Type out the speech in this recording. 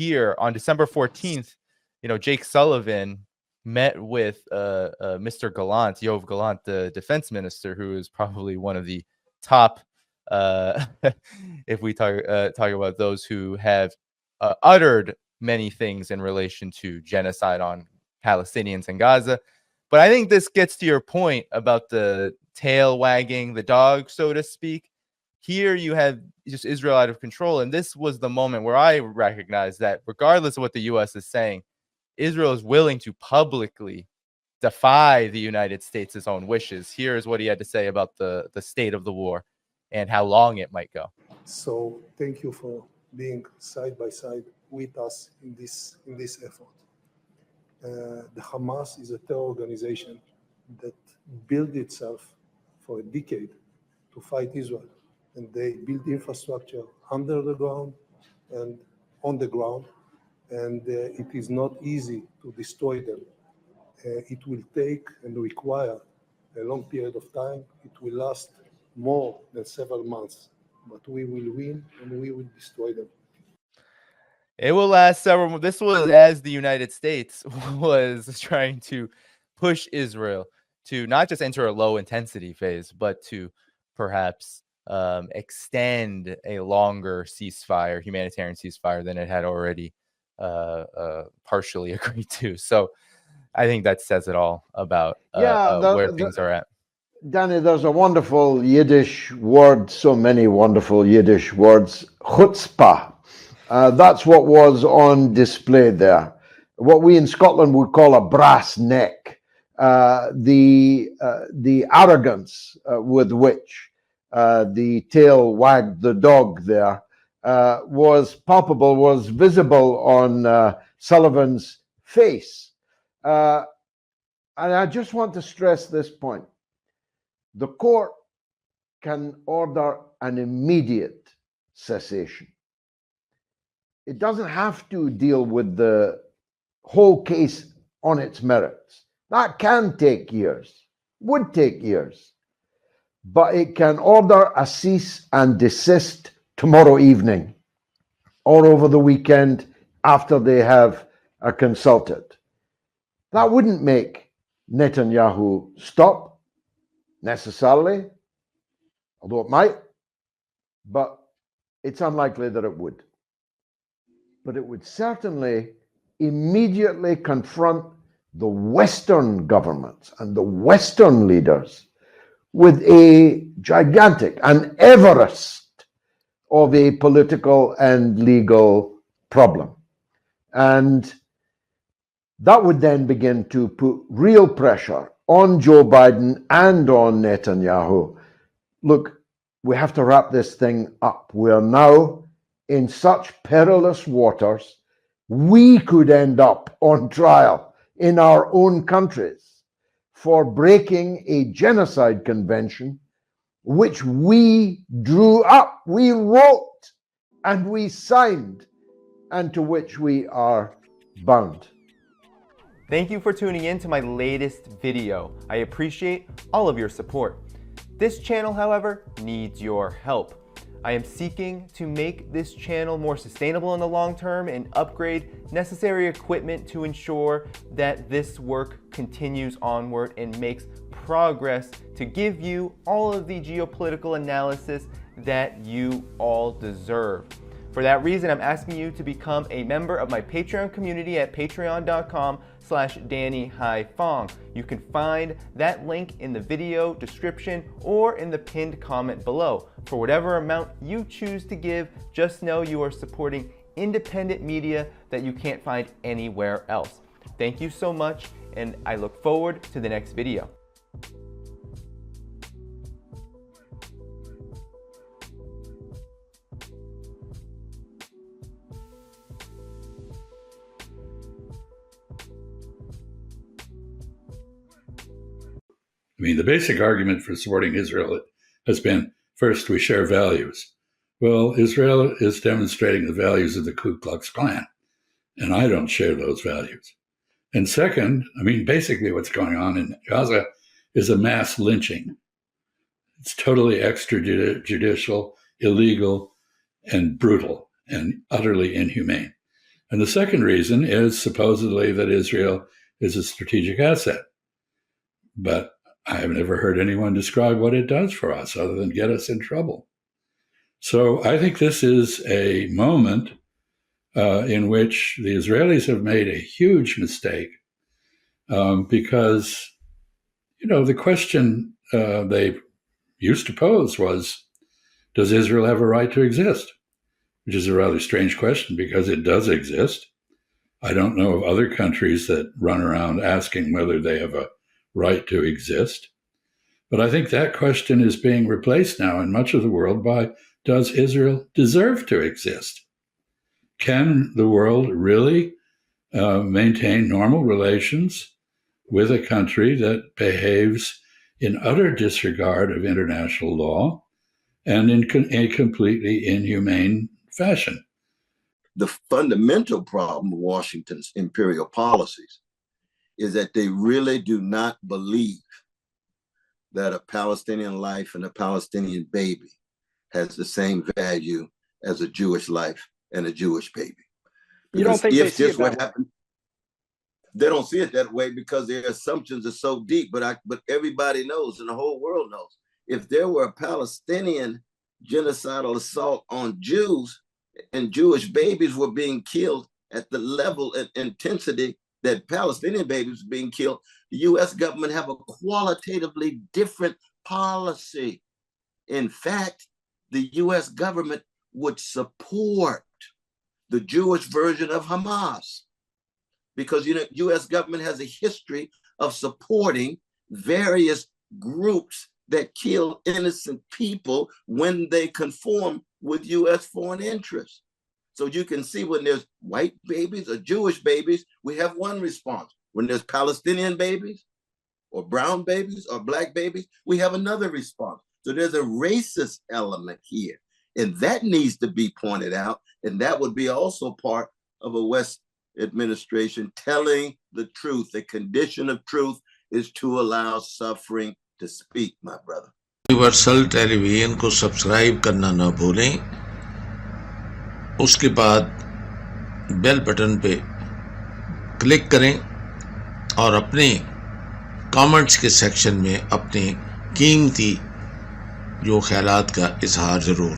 year on December 14th, Jake Sullivan met with Mr. Gallant, Yoav Gallant, the defense minister, who is probably one of the top, if we talk about those who have uttered many things in relation to genocide on Palestinians in Gaza. But I think this gets to your point about the tail wagging the dog, so to speak. Here you have just Israel out of control. And this was the moment where I recognized that regardless of what the U.S. is saying, Israel is willing to publicly defy the United States' own wishes. Here's what he had to say about the state of the war and how long it might go. So thank you for being side by side with us in this effort. The Hamas is a terror organization that built itself for a decade to fight Israel. And they build infrastructure under the ground and on the ground. And it is not easy to destroy them. It will take and require a long period of time. It will last more than several months, but we will win and we will destroy them. It will last several. This was as the United States was trying to push Israel to not just enter a low intensity phase, but to perhaps extend a longer ceasefire, humanitarian ceasefire, than it had already partially agreed to. So I think that says it all about where things are at. Danny, there's a wonderful Yiddish word, so many wonderful Yiddish words, chutzpah. That's what was on display there. What we in Scotland would call a brass neck. The arrogance with which the tail wagged the dog there was palpable, was visible on Sullivan's face. And I just want to stress this point. The court can order an immediate cessation. It doesn't have to deal with the whole case on its merits. That can take years, would take years. But it can order a cease and desist tomorrow evening or over the weekend after they have consulted. That wouldn't make Netanyahu stop necessarily, although it might, but it's unlikely that it would. But it would certainly immediately confront the Western governments and the Western leaders with a gigantic, an Everest of a political and legal problem. And that would then begin to put real pressure on Joe Biden and on Netanyahu. Look, we have to wrap this thing up. We are now in such perilous waters, we could end up on trial in our own countries for breaking a genocide convention which we drew up, we wrote, and we signed, and to which we are bound. Thank you for tuning in to my latest video. I appreciate all of your support. This channel, however, needs your help. I am seeking to make this channel more sustainable in the long term and upgrade necessary equipment to ensure that this work continues onward and makes progress to give you all of the geopolitical analysis that you all deserve. For that reason, I'm asking you to become a member of my Patreon community at patreon.com/DannyHaiFong. You can find that link in the video description or in the pinned comment below. For whatever amount you choose to give, just know you are supporting independent media that you can't find anywhere else. Thank you so much, and I look forward to the next video. I mean, the basic argument for supporting Israel has been, first, we share values. Well, Israel is demonstrating the values of the Ku Klux Klan, and I don't share those values. And second, I mean, basically what's going on in Gaza is a mass lynching. It's totally extrajudicial, illegal, and brutal, and utterly inhumane. And the second reason is supposedly that Israel is a strategic asset. But I have never heard anyone describe what it does for us other than get us in trouble. So I think this is a moment in which the Israelis have made a huge mistake because, the question they used to pose was, does Israel have a right to exist? Which is a rather strange question because it does exist. I don't know of other countries that run around asking whether they have a right to exist. But I think that question is being replaced now in much of the world by, does Israel deserve to exist? Can the world really maintain normal relations with a country that behaves in utter disregard of international law and in a completely inhumane fashion? The fundamental problem of Washington's imperial policies is that they really do not believe that a Palestinian life and a Palestinian baby has the same value as a Jewish life and a Jewish baby. You don't think they see it that way? Happened, they don't see it that way because their assumptions are so deep. But everybody knows, and the whole world knows, if there were a Palestinian genocidal assault on Jews and Jewish babies were being killed at the level and intensity that Palestinian babies were being killed, the U.S. government have a qualitatively different policy. In fact, the U.S. government would support the Jewish version of Hamas because, U.S. government has a history of supporting various groups that kill innocent people when they conform with U.S. foreign interests. So you can see when there's white babies or Jewish babies, we have one response. When there's Palestinian babies or brown babies or black babies, we have another response. So there's a racist element here, and that needs to be pointed out. And that would be also part of a West administration telling the truth. The condition of truth is to allow suffering to speak, my brother. Universal television को subscribe करना ना भूलें, उसके बाद bell button पे click करें और अपने कमेंट्स के सेक्शन में अपने कीमती जो ख्यालात का इजहार ज़रूर